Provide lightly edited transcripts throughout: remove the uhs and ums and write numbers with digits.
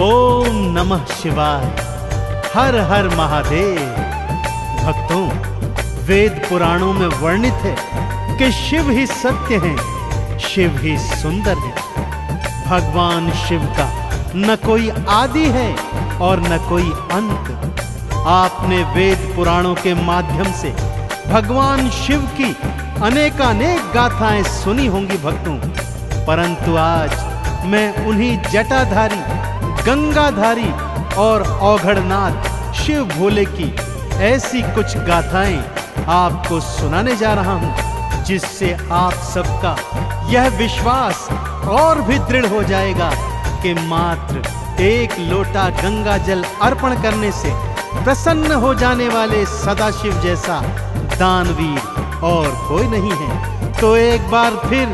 ओम नमः शिवाय। हर हर महादेव। भक्तों, वेद पुराणों में वर्णित है कि शिव ही सत्य हैं, शिव ही सुंदर है। भगवान शिव का न कोई आदि है और न कोई अंत। आपने वेद पुराणों के माध्यम से भगवान शिव की अनेकानेक गाथाएं सुनी होंगी भक्तों, परंतु आज मैं उन्हीं जटाधारी, गंगाधारी और औघड़नाथ शिव भोले की ऐसी कुछ गाथाएं आपको सुनाने जा रहा हूं, जिससे आप सबका यह विश्वास और भी दृढ़ हो जाएगा कि मात्र एक लोटा गंगा जल अर्पण करने से प्रसन्न हो जाने वाले सदाशिव जैसा दानवीर और कोई नहीं है। तो एक बार फिर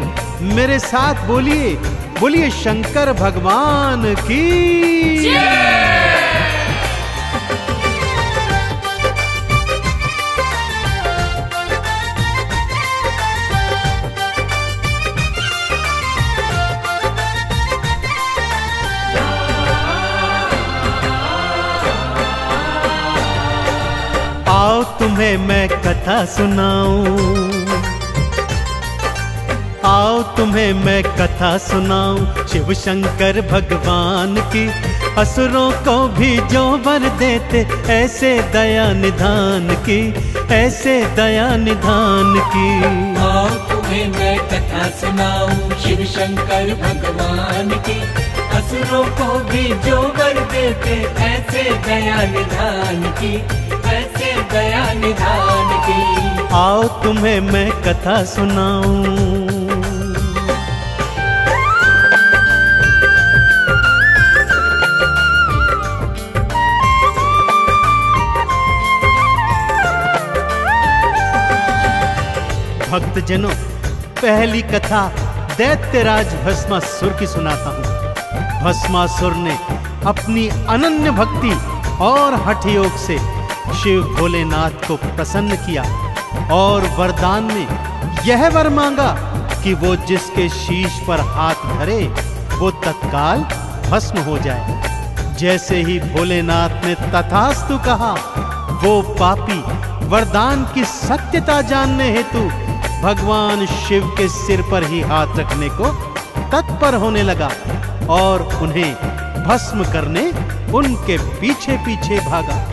मेरे साथ बोलिए, बोलिए शंकर भगवान की। आओ तुम्हें मैं कथा सुनाऊं, आओ तुम्हें मैं कथा सुनाऊं शिव शंकर भगवान की। असुरों को भी जो वर देते ऐसे दया निधान की, ऐसे दया निधान की। आओ तुम्हें मैं कथा सुनाऊं शिव शंकर भगवान की। असुरों को भी जो वर देते ऐसे दया निधान की, ऐसे दया निधान की। आओ तुम्हें मैं कथा सुनाऊं। भक्तजनों, पहली कथा दैत्यराज भस्मासुर की सुनाता हूं। भस्मासुर ने अपनी अनन्य भक्ति और हठ योग से शिव भोलेनाथ को प्रसन्न किया और वरदान में यह वर मांगा कि वो जिसके शीश पर हाथ धरे वो तत्काल भस्म हो जाए। जैसे ही भोलेनाथ ने तथास्तु कहा, वो पापी वरदान की सत्यता जानने हेतु भगवान शिव के सिर पर ही हाथ रखने को तत्पर होने लगा और उन्हें भस्म करने उनके पीछे पीछे भागा।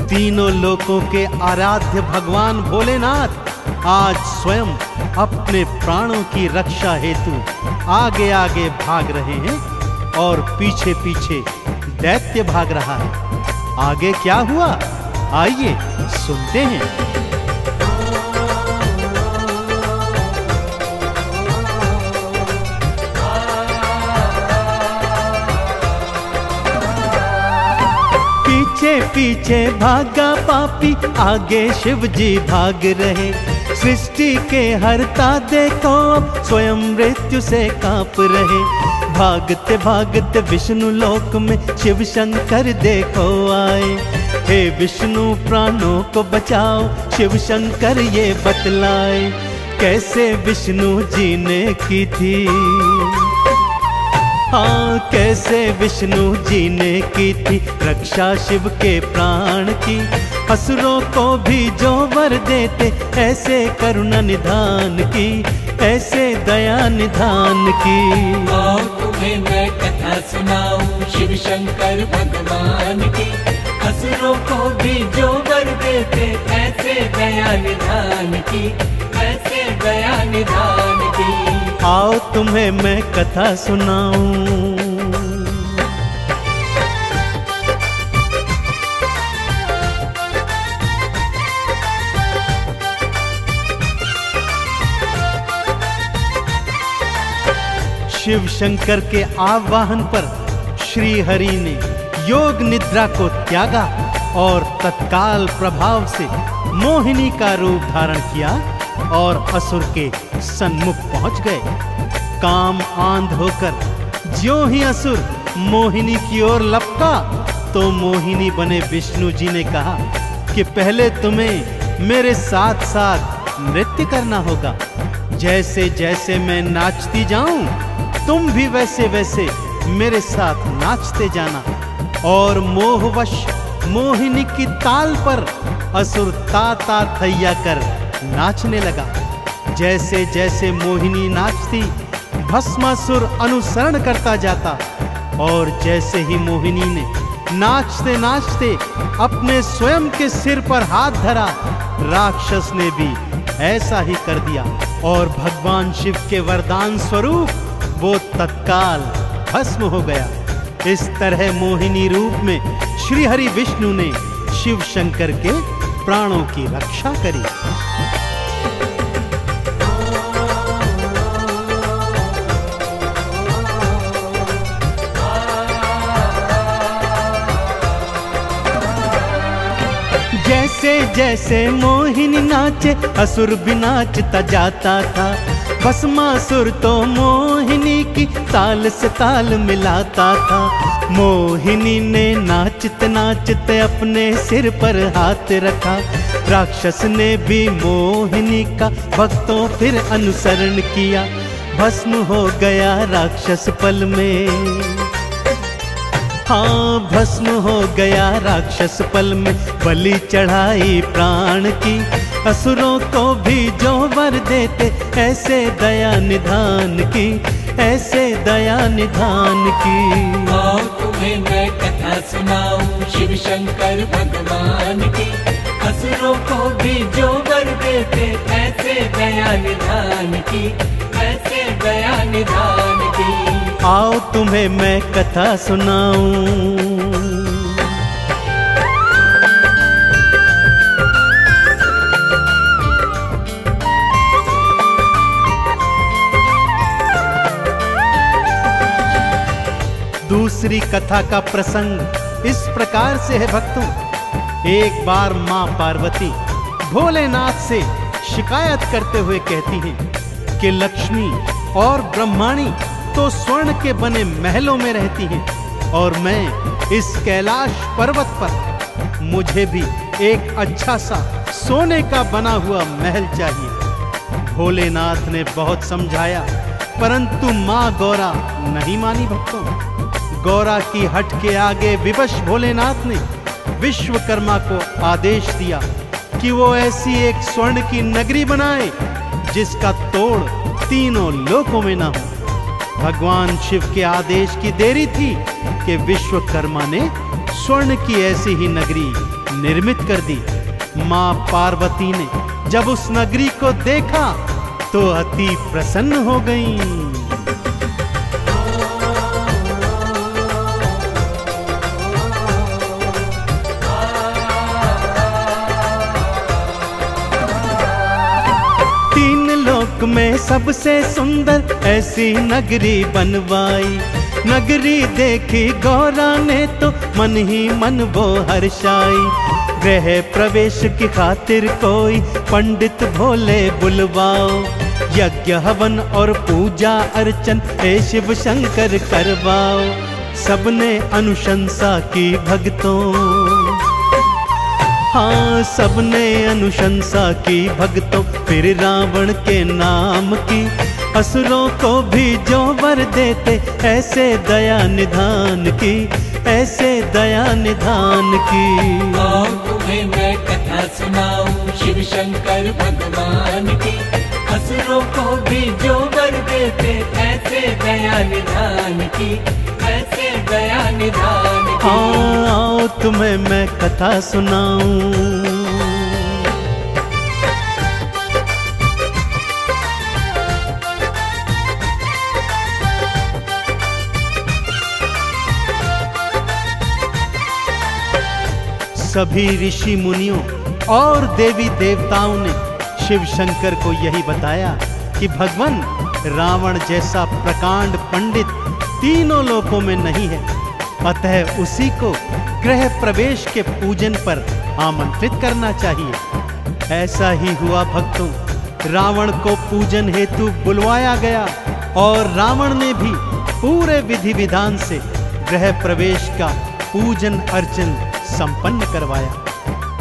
तीनों लोकों के आराध्य भगवान भोलेनाथ आज स्वयं अपने प्राणों की रक्षा हेतु आगे आगे भाग रहे हैं और पीछे पीछे दैत्य भाग रहा है। आगे क्या हुआ, आइए सुनते हैं। पीछे पीछे भागा पापी, आगे शिव जी भाग रहे। सृष्टि के हरता देखो अब स्वयं मृत्यु से कांप रहे। भागते भागते विष्णु लोक में शिव शंकर देखो आए। हे विष्णु प्राणों को बचाओ, शिव शंकर ये बतलाए। कैसे विष्णु जी ने की थी, हाँ कैसे विष्णु जी ने की थी रक्षा शिव के प्राण की। असुरों को भी जो वर देते ऐसे करुणा निधान की, ऐसे दया निधान की। आओ तुम्हें मैं कथा सुनाऊं शिव शंकर भगवान की। असुरों को भी जो वर देते ऐसे दया निधान की, ऐसे दया निधान की। आओ तुम्हें मैं कथा सुनाऊं। शिव शंकर के आवाहन पर श्री हरि ने योग निद्रा को त्यागा और तत्काल प्रभाव से मोहिनी का रूप धारण किया और असुर के सन्मुख पहुंच गए। काम आंध होकर ज्यों ही असुर मोहिनी की ओर लपका तो मोहिनी बने विष्णु जी ने कहा कि पहले तुम्हें मेरे साथ साथ नृत्य करना होगा। जैसे जैसे मैं नाचती जाऊं तुम भी वैसे वैसे मेरे साथ नाचते जाना। और मोहवश मोहिनी की ताल पर असुर ता थैया कर नाचने लगा। जैसे जैसे मोहिनी नाचती, भस्मासुर अनुसरण करता जाता। और जैसे ही मोहिनी ने नाचते नाचते अपने स्वयं के सिर पर हाथ धरा, राक्षस ने भी ऐसा ही कर दिया और भगवान शिव के वरदान स्वरूप वो तत्काल भस्म हो गया। इस तरह मोहिनी रूप में श्री हरि विष्णु ने शिव शंकर के प्राणों की रक्षा करी। जैसे जैसे मोहिनी नाचे, असुर भी नाचता जाता था। भस्मासुर तो मोहिनी की ताल से ताल मिलाता था। मोहिनी ने नाचते नाचते अपने सिर पर हाथ रखा। राक्षस ने भी मोहिनी का भक्तों फिर अनुसरण किया। भस्म हो गया राक्षस पल में। हाँ, भस्म हो गया राक्षस पल में। बलि चढ़ाई प्राण की, असुरों को भी जो वर देते, ऐसे दया निधान की, ऐसे दया निधान की। आओ तुम्हें मैं कथा सुनाऊं शिव शंकर भगवान की। असुरों को भी जो वर देते, ऐसे दया निधान की, ऐसे दया निधान की। आओ तुम्हें मैं कथा सुनाऊं। दूसरी कथा का प्रसंग इस प्रकार से है भक्तों। एक बार मां पार्वती भोलेनाथ से शिकायत करते हुए कहती हैं कि लक्ष्मी और ब्रह्माणी तो स्वर्ण के बने महलों में रहती हैं और मैं इस कैलाश पर्वत पर, मुझे भी एक अच्छा सा सोने का बना हुआ महल चाहिए। भोलेनाथ ने बहुत समझाया, परंतु मां गौरा नहीं मानी भक्तों। गौरा की हट के आगे विवश भोलेनाथ ने विश्वकर्मा को आदेश दिया कि वो ऐसी एक स्वर्ण की नगरी बनाए जिसका तोड़ तीनों लोकों में ना हो। भगवान शिव के आदेश की देरी थी कि विश्वकर्मा ने स्वर्ण की ऐसी ही नगरी निर्मित कर दी। मां पार्वती ने जब उस नगरी को देखा तो अति प्रसन्न हो गईं। में सबसे सुंदर ऐसी नगरी बनवाई। नगरी देखी गौरा ने तो मन ही मन वो हर्षाई। गृह प्रवेश की खातिर कोई पंडित भोले बुलवाओ। यज्ञ हवन और पूजा अर्चन हे शिव शंकर करवाओ। सबने अनुशंसा की भक्तों, हाँ सबने अनुशंसा की भक्तों। फिर रावण के नाम की, असुरों को भी जो वर देते, ऐसे दया निधान की, ऐसे दया निधान की। आओ तुम्हें मैं कथा सुनाऊं शिव शंकर भगवान की। असुरों को भी जो वर देते, ऐसे दया निधान की, ऐसे दया निधान की। आओ तुम्हें मैं कथा सुनाऊं। सभी ऋषि मुनियों और देवी देवताओं ने शिव शंकर को यही बताया कि भगवान रावण जैसा प्रकांड पंडित तीनों लोकों में नहीं है, अतः उसी को गृह प्रवेश के पूजन पर आमंत्रित करना चाहिए। ऐसा ही हुआ भक्तों। रावण को पूजन हेतु बुलवाया गया और रावण ने भी पूरे विधि विधान से गृह प्रवेश का पूजन अर्चन संपन्न करवाया।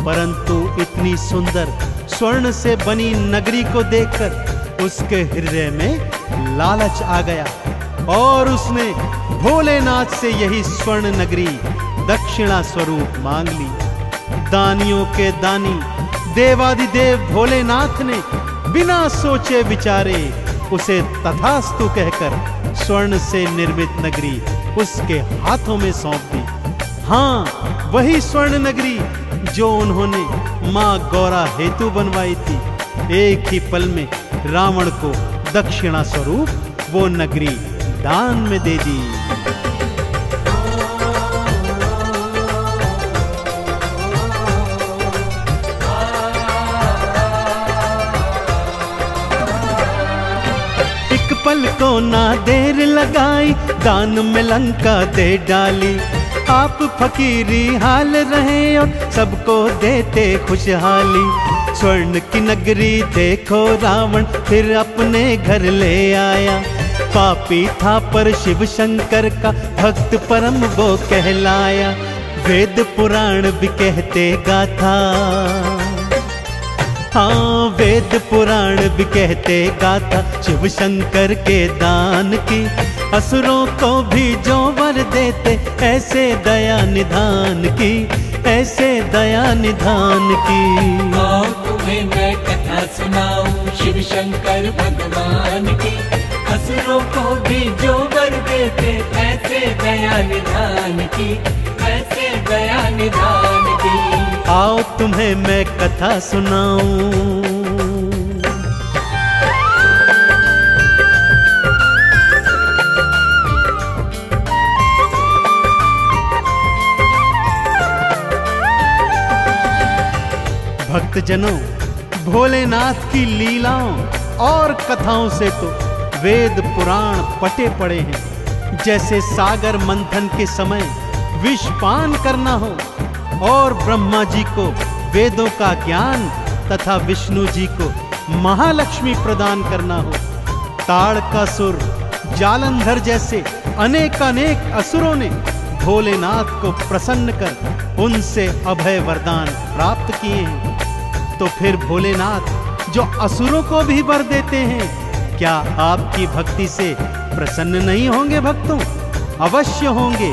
परंतु इतनी सुंदर स्वर्ण से बनी नगरी को देखकर उसके हृदय में लालच आ गया और उसने भोलेनाथ से यही स्वर्ण नगरी दक्षिणा स्वरूप मांग ली। दानियों के दानी देवादिदेव भोलेनाथ ने बिना सोचे विचारे उसे तथास्तु कहकर स्वर्ण से निर्मित नगरी उसके हाथों में सौंप दी। हाँ, वही स्वर्ण नगरी जो उन्होंने मां गौरा हेतु बनवाई थी। एक ही पल में रावण को दक्षिणा स्वरूप वो नगरी दान में दे दी। एक पल को ना देर लगाई, दान में लंका दे डाली। आप फकीरी हाल रहे और सबको देते खुशहाली। स्वर्ण की नगरी देखो रावण फिर अपने घर ले आया। पापी था पर शिव शंकर का भक्त परम वो कहलाया। वेद पुराण भी कहते गाथा, हाँ वेद पुराण भी कहते गाथा शिव शंकर के दान की। असुरों को भी जो वर देते ऐसे दया निधान की, ऐसे दया निधान की। आओ तुम्हें मैं कथा सुनाऊं शिव शंकर भगवान की। असुरों को भी जो वर देते ऐसे दया निधान की, ऐसे दया निधान की। आओ तुम्हें मैं कथा सुनाऊं। भक्तजनों, भोलेनाथ की लीलाओं और कथाओं से तो वेद पुराण पटे पड़े हैं। जैसे सागर मंथन के समय विषपान करना हो और ब्रह्मा जी को वेदों का ज्ञान तथा विष्णु जी को महालक्ष्मी प्रदान करना हो। ताड़कासुर, जालंधर जैसे अनेकानेक असुरों ने भोलेनाथ को प्रसन्न कर उनसे अभय वरदान प्राप्त किए हैं। तो फिर भोलेनाथ जो असुरों को भी वर देते हैं, क्या आपकी भक्ति से प्रसन्न नहीं होंगे भक्तों? अवश्य होंगे।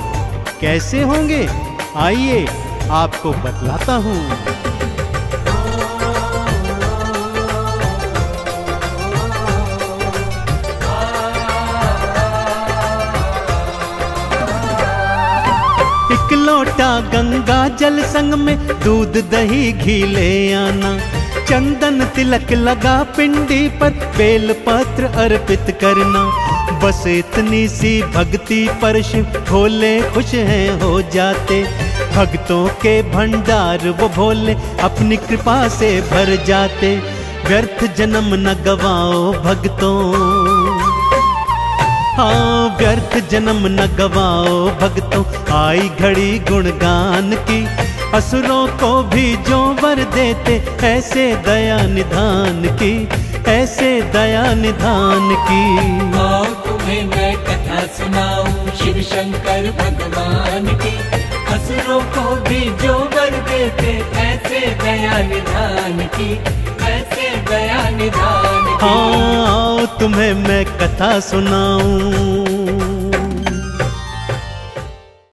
कैसे होंगे? आइए आपको बतलाता हूं। एक लोटा गंगा जल संग में दूध दही घी ले आना। चंदन तिलक लगा पिंडी पर बेल पत्र अर्पित करना। बस इतनी सी भक्ति पर शिव भोले खुश हैं हो जाते। भक्तों के भंडार वो भोले अपनी कृपा से भर जाते। व्यर्थ जन्म न गवाओ भक्तों, हाँ व्यर्थ जन्म न गवाओ भक्तों। आई घड़ी गुणगान की। असुरों को भी जो वर देते ऐसे दया निधान की, ऐसे दया निधान की। आओ तुम्हें मैं कथा सुनाऊं शिव शंकर भगवान की। असुरों को भी जो वर देते ऐसे दया निधान की, ऐसे दया निधान की। हाँ, आओ तुम्हें मैं कथा सुनाऊं।